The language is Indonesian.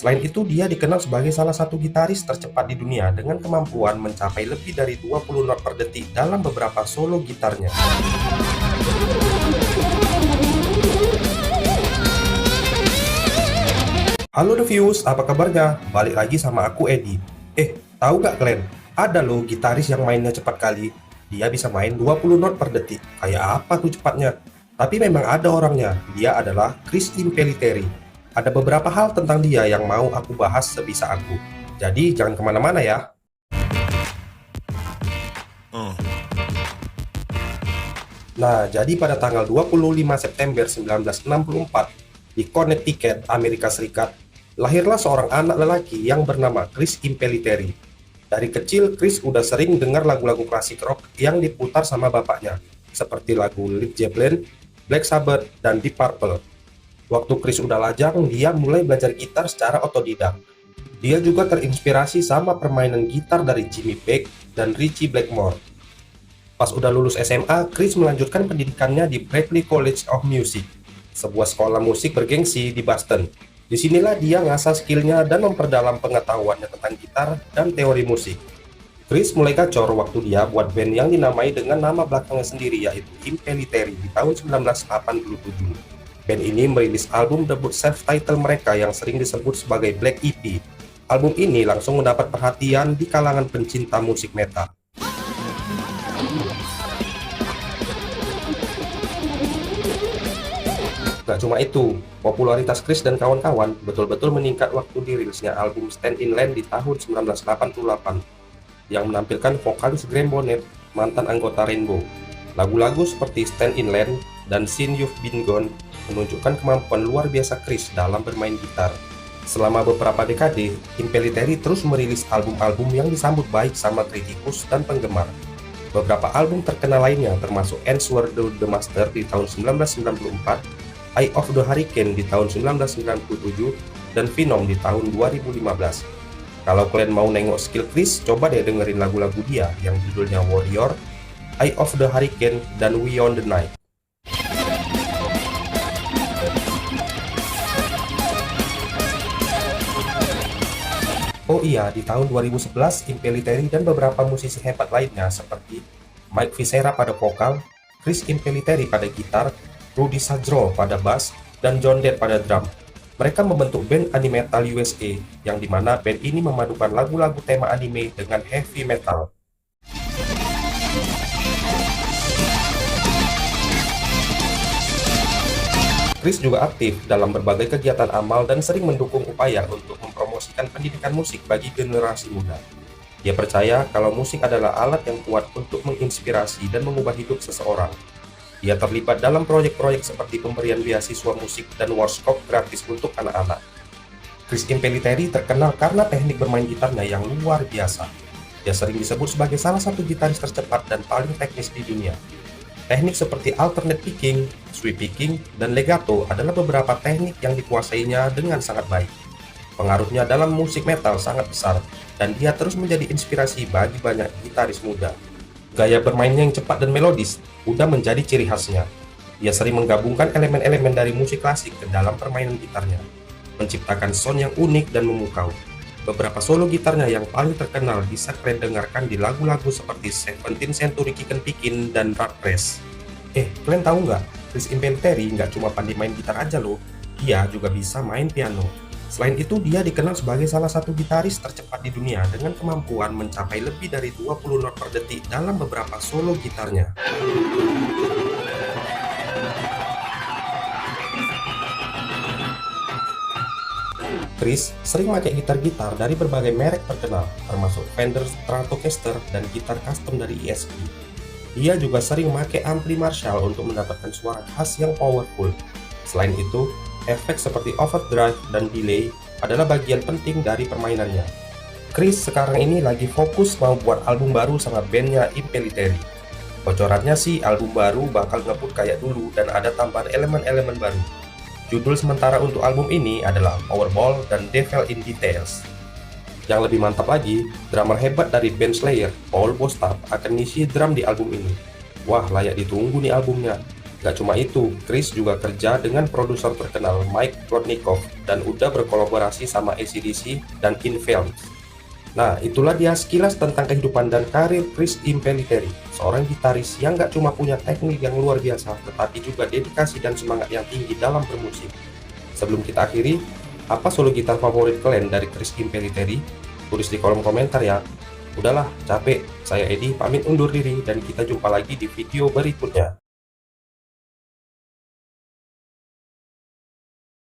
Selain itu, dia dikenal sebagai salah satu gitaris tercepat di dunia dengan kemampuan mencapai lebih dari 20 not per detik dalam beberapa solo gitarnya. Halo The Views, apa kabarnya? Balik lagi sama aku Edi. Tahu gak kalian? Ada loh gitaris yang mainnya cepat kali. Dia bisa main 20 not per detik. Kayak apa tuh cepatnya? Tapi memang ada orangnya. Dia adalah Chris Impellitteri. Ada beberapa hal tentang dia yang mau aku bahas sebisa aku. Jadi jangan kemana-mana ya. Nah, jadi pada tanggal 25 September 1964 di Connecticut, Amerika Serikat, lahirlah seorang anak lelaki yang bernama Chris Impellitteri. Dari kecil, Chris udah sering dengar lagu-lagu klasik rock yang diputar sama bapaknya, seperti lagu Led Zeppelin, Black Sabbath, dan Deep Purple. Waktu Chris udah lajang, dia mulai belajar gitar secara otodidak. Dia juga terinspirasi sama permainan gitar dari Jimmy Page dan Ritchie Blackmore. Pas udah lulus SMA, Chris melanjutkan pendidikannya di Berklee College of Music, sebuah sekolah musik bergengsi di Boston. Disinilah dia ngasah skillnya dan memperdalam pengetahuannya tentang gitar dan teori musik. Chris mulai gacor waktu dia buat band yang dinamai dengan nama belakangnya sendiri, yaitu Impellitteri di tahun 1987. Band ini merilis album debut self-title mereka yang sering disebut sebagai Black EP. Album ini langsung mendapat perhatian di kalangan pencinta musik metal. Gak cuma itu, popularitas Chris dan kawan-kawan betul-betul meningkat waktu dirilisnya album Stand in Line di tahun 1988 yang menampilkan vokalis Graham Bonnet, mantan anggota Rainbow. Lagu-lagu seperti Stand in Line dan Since You've Been Gone menunjukkan kemampuan luar biasa Chris dalam bermain gitar. Selama beberapa dekade, Impellitteri terus merilis album-album yang disambut baik sama kritikus dan penggemar. Beberapa album terkenal lainnya termasuk Answer the Master di tahun 1994, Eye of the Hurricane di tahun 1997, dan Venom di tahun 2015. Kalau kalian mau nengok skill Chris, coba deh dengerin lagu-lagu dia yang judulnya Warrior, Eye of the Hurricane, dan We on the Night. Oh iya, di tahun 2011, Impellitteri dan beberapa musisi hebat lainnya seperti Mike Viscera pada vokal, Chris Impellitteri pada gitar, Rudy Sarzo pada bass, dan John Dead pada drum. Mereka membentuk band Animetal USA, yang dimana band ini memadukan lagu-lagu tema anime dengan heavy metal. Chris juga aktif dalam berbagai kegiatan amal dan sering mendukung upaya untuk mempromosikan pendidikan musik bagi generasi muda. Dia percaya kalau musik adalah alat yang kuat untuk menginspirasi dan mengubah hidup seseorang. Dia terlibat dalam proyek-proyek seperti pemberian beasiswa musik dan workshop gratis untuk anak-anak. Chris Impellitteri terkenal karena teknik bermain gitarnya yang luar biasa. Dia sering disebut sebagai salah satu gitaris tercepat dan paling teknis di dunia. Teknik seperti alternate picking, sweep picking, dan legato adalah beberapa teknik yang dikuasainya dengan sangat baik. Pengaruhnya dalam musik metal sangat besar, dan dia terus menjadi inspirasi bagi banyak gitaris muda. Gaya bermainnya yang cepat dan melodis udah menjadi ciri khasnya. Dia sering menggabungkan elemen-elemen dari musik klasik ke dalam permainan gitarnya, menciptakan sound yang unik dan memukau. Beberapa solo gitarnya yang paling terkenal bisa kalian dengarkan di lagu-lagu seperti 17th Century Kick and Pickin' dan Rat Race. Kalian tahu nggak? Chris Impellitteri nggak cuma pandai main gitar aja loh, dia juga bisa main piano. Selain itu, dia dikenal sebagai salah satu gitaris tercepat di dunia dengan kemampuan mencapai lebih dari 20 not per detik dalam beberapa solo gitarnya. Chris sering pakai gitar-gitar dari berbagai merek terkenal, termasuk Fender Stratocaster dan gitar custom dari ESP. Dia juga sering pakai ampli Marshall untuk mendapatkan suara khas yang powerful. Selain itu, efek seperti overdrive dan delay adalah bagian penting dari permainannya. Chris sekarang ini lagi fokus mau buat album baru sama bandnya Impellitteri. Bocorannya sih album baru bakal ngebut kayak dulu dan ada tambahan elemen-elemen baru. Judul sementara untuk album ini adalah Powerball dan Devil in Details. Yang lebih mantap lagi, drummer hebat dari band Slayer, Paul Bostaph, akan ngisi drum di album ini. Wah, layak ditunggu nih albumnya. Gak cuma itu, Chris juga kerja dengan produser terkenal Mike Plotnikov dan udah berkolaborasi sama AC/DC dan Infernus. Nah, itulah dia sekilas tentang kehidupan dan karir Chris Impellitteri, seorang gitaris yang gak cuma punya teknik yang luar biasa, tetapi juga dedikasi dan semangat yang tinggi dalam bermusik. Sebelum kita akhiri, apa solo gitar favorit kalian dari Chris Impellitteri? Tulis di kolom komentar ya. Udahlah, capek. Saya Edi, pamit undur diri dan kita jumpa lagi di video berikutnya.